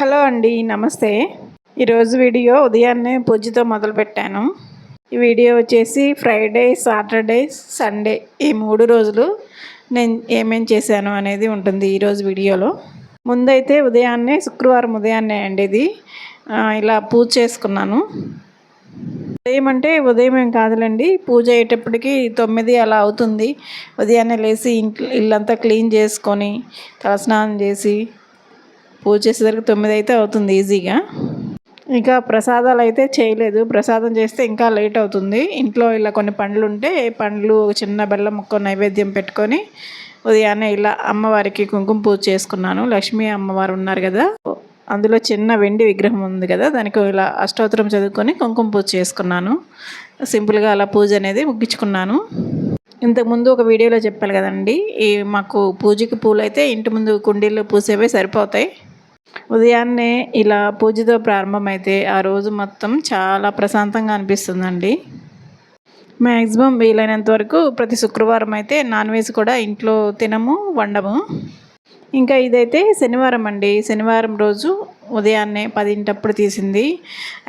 Hello అండి, నమస్తే. ఈరోజు వీడియో ఉదయాన్నే పూజతో మొదలుపెట్టాను. ఈ వీడియో వచ్చేసి ఫ్రైడే, సాటర్డే, సండే ఈ 3 రోజులు నేను ఏమేం చేశాను అనేది ఉంటుంది ఈరోజు వీడియోలో. ముందైతే శుక్రవారం ఉదయాన్నే అండి ఇది ఇలా పూజ చేసుకున్నాను. ఉదయం అంటే ఉదయం ఏం కాదులేండి, పూజ అయ్యేటప్పటికి 9 అలా అవుతుంది. ఉదయాన్నే లేచి ఇల్లంతా క్లీన్ చేసుకొని తలస్నానం చేసి పూజ చేసేసరికి 9 అయితే అవుతుంది ఈజీగా. ఇంకా ప్రసాదాలు అయితే చేయలేదు. ప్రసాదం చేస్తే ఇంకా లేట్ అవుతుంది. ఇంట్లో ఇలా కొన్ని పండ్లు ఉంటే పండ్లు, చిన్న బెల్లం ముక్క నైవేద్యం పెట్టుకొని ఉదయాన్నే ఇలా అమ్మవారికి కుంకుమ పూజ చేసుకున్నాను. లక్ష్మీ అమ్మవారు ఉన్నారు కదా, అందులో చిన్న వెండి విగ్రహం ఉంది కదా, దానికి ఇలా అష్టోత్తరం చదువుకొని కుంకుమ పూజ చేసుకున్నాను. సింపుల్గా అలా పూజ అనేది ముగించుకున్నాను. ఇంతకుముందు ఒక వీడియోలో చెప్పాలి కదండి, మాకు పూజకి పూలు అయితే ఇంటి ముందు కుండీల్లో పూసేవే సరిపోతాయి. ఉదయాన్నే ఇలా పూజతో ప్రారంభమైతే ఆ రోజు మొత్తం చాలా ప్రశాంతంగా అనిపిస్తుందండి. మ్యాక్సిమం వీలైనంత వరకు ప్రతి శుక్రవారం అయితే నాన్ వెజ్ కూడా ఇంట్లో తినము, వండము. ఇంకా ఇదైతే శనివారం అండి. శనివారం రోజు ఉదయాన్నే 10 తీసింది.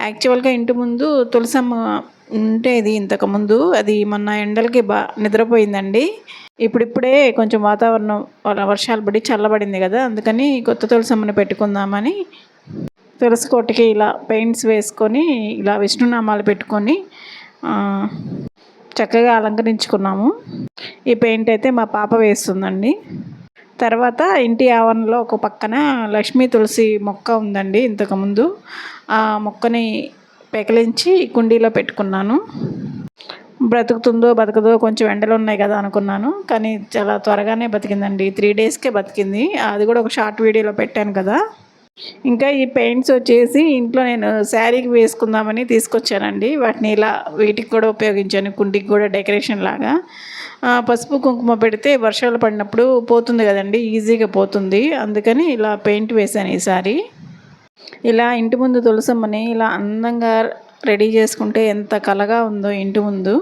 యాక్చువల్గా ఇంటి ముందు తులసమ్మ ఉండేది ఇంతకుముందు, అది మొన్న ఎండలకి నిద్రపోయిందండి. ఇప్పుడిప్పుడే కొంచెం వాతావరణం వర్షాలు పడి చల్లబడింది కదా, అందుకని కొత్త తులసమ్మని పెట్టుకుందామని తులసి కోటకి ఇలా పెయింట్స్ వేసుకొని ఇలా విష్ణునామాలు పెట్టుకొని చక్కగా అలంకరించుకున్నాము. ఈ పెయింట్ అయితే మా పాప వేస్తుందండి. తర్వాత ఇంటి ఆవరణలో ఒక పక్కన లక్ష్మీ తులసి మొక్క ఉందండి ఇంతకుముందు. ఆ మొక్కని పెకిలించి కుండీలో పెట్టుకున్నాను. బ్రతుకుతుందో బతకదో కొంచెం ఎండలు ఉన్నాయి కదా అనుకున్నాను, కానీ చాలా త్వరగానే బతికిందండి. 3 డేస్కే బతికింది. అది కూడా ఒక షార్ట్ వీడియోలో పెట్టాను కదా. ఇంకా ఈ పెయింట్స్ వచ్చేసి ఇంట్లో నేను శారీకి వేసుకుందామని తీసుకొచ్చానండి. వాటిని ఇలా వీటికి కూడా ఉపయోగించాను, కుండీకి కూడా డెకరేషన్ లాగా. పసుపు కుంకుమ పెడితే వర్షాలు పడినప్పుడు పోతుంది కదండి, ఈజీగా పోతుంది. అందుకని ఇలా పెయింట్ వేశాను ఈసారి. ఇలా ఇంటి ముందు తులసమ్మని ఇలా అందంగా రెడీ చేసుకుంటే ఎంత కళగా ఉందో ఇంటి ముందు,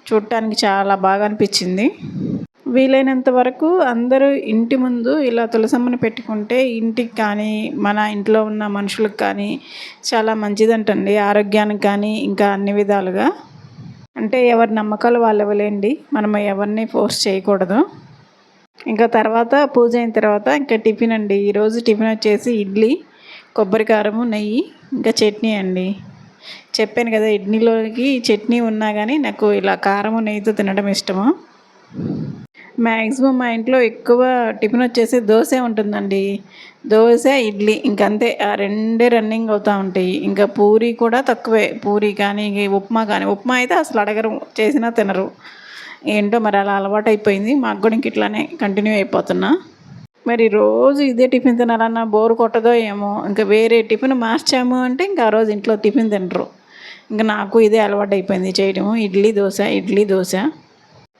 చూడటానికి చాలా బాగా అనిపించింది. వీలైనంత వరకు అందరూ ఇంటి ముందు ఇలా తులసమ్మని పెట్టుకుంటే ఇంటికి కానీ మన ఇంట్లో ఉన్న మనుషులకు కానీ చాలా మంచిదంటండి, ఆరోగ్యానికి కానీ ఇంకా అన్ని విధాలుగా. అంటే ఎవరి నమ్మకాలు వాళ్ళవలేండి, మనం ఎవరిని ఫోర్స్ చేయకూడదు. ఇంకా తర్వాత పూజ అయిన తర్వాత ఇంకా టిఫిన్ అండి. ఈరోజు టిఫిన్ వచ్చేసి ఇడ్లీ, కొబ్బరి కారము, నెయ్యి, ఇంకా చట్నీ అండి. చెప్పాను కదా, ఇడ్లీలోకి చట్నీ ఉన్నా కానీ నాకు ఇలా కారము నెయ్యితో తినడం ఇష్టము. మ్యాక్సిమం మా ఇంట్లో ఎక్కువ టిఫిన్ వచ్చేసి దోశ ఉంటుందండి. దోశ, ఇడ్లీ ఇంకంతే, ఆ రెండే రన్నింగ్ అవుతూ ఉంటాయి. ఇంకా పూరి కూడా తక్కువే. పూరి కానీ ఉప్మా కానీ, ఉప్మా అయితే అసలు అడగరు, చేసినా తినరు. ఏంటో మరి అలా అలవాటు అయిపోయింది. మాకు కూడా ఇంక ఇట్లానే కంటిన్యూ అయిపోతున్నా. మరి రోజు ఇదే టిఫిన్ తినాలన్నా బోరు కొట్టదో ఏమో. ఇంకా వేరే టిఫిన్ మార్చాము అంటే ఇంకా ఆ రోజు ఇంట్లో టిఫిన్ తినరు. ఇంకా నాకు ఇదే అలవాటు అయిపోయింది చేయడము, ఇడ్లీ దోశ, ఇడ్లీ దోశ.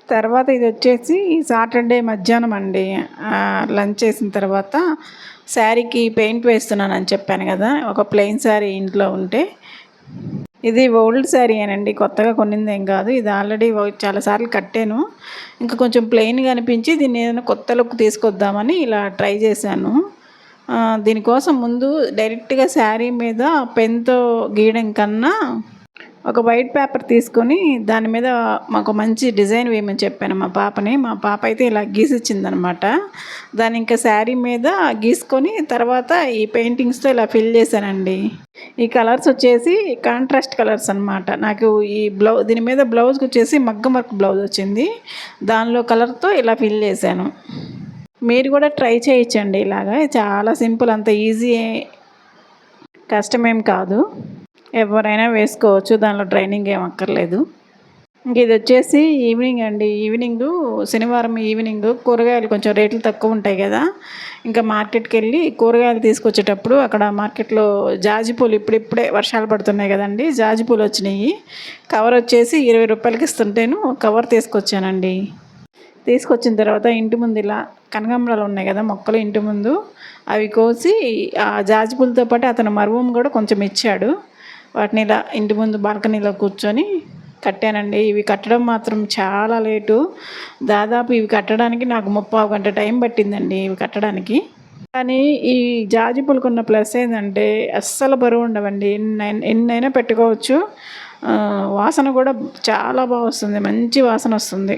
తర్వాత ఇది వచ్చేసి సాటర్డే మధ్యాహ్నం అండి. లంచ్ చేసిన తర్వాత శారీకి పెయింట్ వేస్తున్నానని చెప్పాను కదా, ఒక ప్లెయిన్ శారీ ఇంట్లో ఉంటే. ఇది ఓల్డ్ శారీ అనండి, కొత్తగా కొన్నింది ఏం కాదు. ఇది ఆల్రెడీ చాలాసార్లు కట్టాను. ఇంకా కొంచెం ప్లెయిన్గా అనిపించి దీన్ని ఏదైనా కొత్త లుక్ తీసుకొద్దామని ఇలా ట్రై చేశాను. దీనికోసం ముందు డైరెక్ట్గా శారీ మీద పెన్తో గీయడం కన్నా ఒక వైట్ పేపర్ తీసుకొని దాని మీద మాకు మంచి డిజైన్ వేయమని చెప్పాను మా పాపని. మా పాప అయితే ఇలా గీసిచ్చిందనమాట. దాన్ని ఇంకా శారీ మీద గీసుకొని తర్వాత ఈ పెయింటింగ్స్తో ఇలా ఫిల్ చేశానండి. ఈ కలర్స్ వచ్చేసి కాంట్రాస్ట్ కలర్స్ అనమాట. నాకు ఈ దీని మీద బ్లౌజ్కి వచ్చేసి మగ్గం వర్క్ బ్లౌజ్ వచ్చింది. దానిలో కలర్తో ఇలా ఫిల్ చేశాను. మీరు కూడా ట్రై చేయొచ్చండి ఇలాగా. చాలా సింపుల్, అంత ఈజీ, కష్టమేం కాదు. ఎవరైనా వేసుకోవచ్చు, దానిలో ట్రైనింగ్ ఏం అక్కర్లేదు. ఇంక ఇది వచ్చేసి ఈవినింగ్ అండి. శనివారం ఈవినింగ్ కూరగాయలు కొంచెం రేట్లు తక్కువ ఉంటాయి కదా, ఇంకా మార్కెట్కి వెళ్ళి కూరగాయలు తీసుకొచ్చేటప్పుడు అక్కడ మార్కెట్లో జాజిపూలు ఇప్పుడిప్పుడే వర్షాలు పడుతున్నాయి కదండి, జాజిపూలు వచ్చినాయి. కవర్ వచ్చేసి 20 రూపాయలకి ఇస్తుంటేను కవర్ తీసుకొచ్చానండి. తీసుకొచ్చిన తర్వాత ఇంటి ముందు ఇలా కనకాంబరాలు ఉన్నాయి కదా మొక్కలు ఇంటి ముందు, అవి కోసి ఆ జాజిపూలతో పాటు అతను మరువం కూడా కొంచెం ఇచ్చాడు. వాటిని ఇలా ఇంటి ముందు బాల్కనీలో కూర్చొని కట్టానండి. ఇవి కట్టడం మాత్రం చాలా లేటు. దాదాపు ఇవి కట్టడానికి నాకు 30 గంట టైం పట్టిందండి ఇవి కట్టడానికి. కానీ ఈ జాజి పూలకున్న ప్లస్ ఏంటంటే అస్సలు బరువు ఉండవండి. ఎన్నైనా పెట్టుకోవచ్చు. వాసన కూడా చాలా బాగా వస్తుంది. మంచి వాసన వస్తుంది.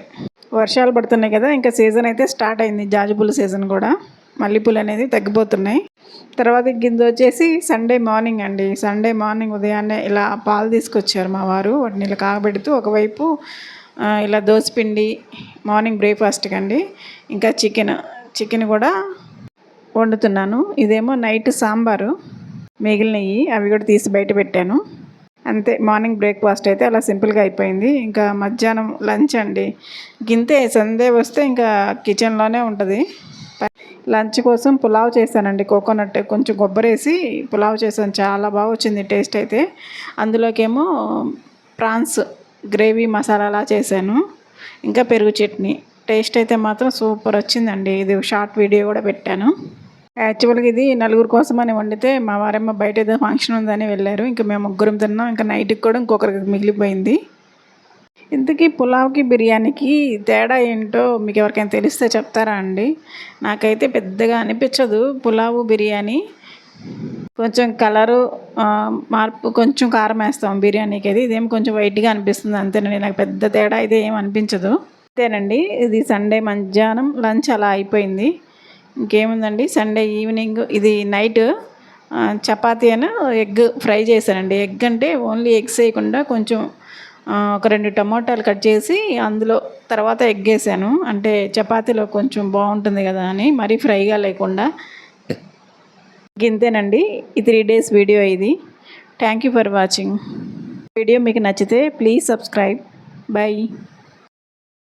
వర్షాలు పడుతున్నాయి కదా, ఇంకా సీజన్ అయితే స్టార్ట్ అయింది. జాజి పూల సీజన్ కూడా. మల్లెపూలు అనేది తగ్గిపోతున్నాయి. తర్వాత గింజ వచ్చేసి సండే మార్నింగ్ అండి. సండే మార్నింగ్ ఉదయాన్నే ఇలా పాలు తీసుకొచ్చారు మా వారు. వాటిని ఇలా కాగబెడుతూ ఒకవైపు ఇలా దోసపిండి మార్నింగ్ బ్రేక్ఫాస్ట్కి అండి. ఇంకా చికెన్ కూడా వండుతున్నాను. ఇదేమో నైట్ సాంబారు మిగిలినవి, అవి కూడా తీసి బయట పెట్టాను. అంతే, మార్నింగ్ బ్రేక్ఫాస్ట్ అయితే అలా సింపుల్గా అయిపోయింది. ఇంకా మధ్యాహ్నం లంచ్ అండి. గింతే సండే వస్తే ఇంకా కిచెన్లోనే ఉంటుంది. లంచ్ కోసం పులావ్ చేశానండి. కోకోనట్ కొంచెం కొబ్బరేసి పులావ్ చేశాను. చాలా బాగా వచ్చింది టేస్ట్ అయితే. అందులోకేమో ప్రాన్స్ గ్రేవీ మసాలాలా చేశాను. ఇంకా పెరుగు చట్నీ. టేస్ట్ అయితే మాత్రం సూపర్ వచ్చిందండి. ఇది షార్ట్ వీడియో కూడా పెట్టాను. యాక్చువల్గా ఇది నలుగురు కోసమని వండితే మా వారేమో బయట ఏదో ఫంక్షన్ ఉందని వెళ్ళారు. ఇంకా మేము ముగ్గురం తిన్నాం. ఇంకా నైట్కి కూడా ఇంకొకరికి మిగిలిపోయింది. ఇంతకీ పులావ్కి బిర్యానీకి తేడా ఏంటో మీకు ఎవరికైనా తెలిస్తే చెప్తారా అండి? నాకైతే పెద్దగా అనిపించదు పులావు బిర్యానీ. కొంచెం కలరు మార్పు, కొంచెం కారం వేస్తాం బిర్యానీకి. అది ఇదేమో కొంచెం వైట్గా అనిపిస్తుంది అంతేనండి. నాకు పెద్ద తేడా అయితే ఏం అనిపించదు. అంతేనండి. ఇది సండే మధ్యాహ్నం లంచ్ అలా అయిపోయింది. ఇంకేముందండి, సండే ఈవినింగ్ ఇది నైట్ చపాతీ అని ఎగ్ ఫ్రై చేశానండి. ఎగ్ అంటే ఓన్లీ ఎగ్స్ వేయకుండా కొంచెం ఒక 2 టమోటాలు కట్ చేసి అందులో తర్వాత ఎగ్ వేసాను. అంటే చపాతీలో కొంచెం బాగుంటుంది కదా అని, మరీ ఫ్రైగా లేకుండా. ఇంతేనండి. ఈ 3 days వీడియో ఇది. Thank you for watching. Video మీకు నచ్చితే ప్లీజ్ సబ్స్క్రైబ్. బై.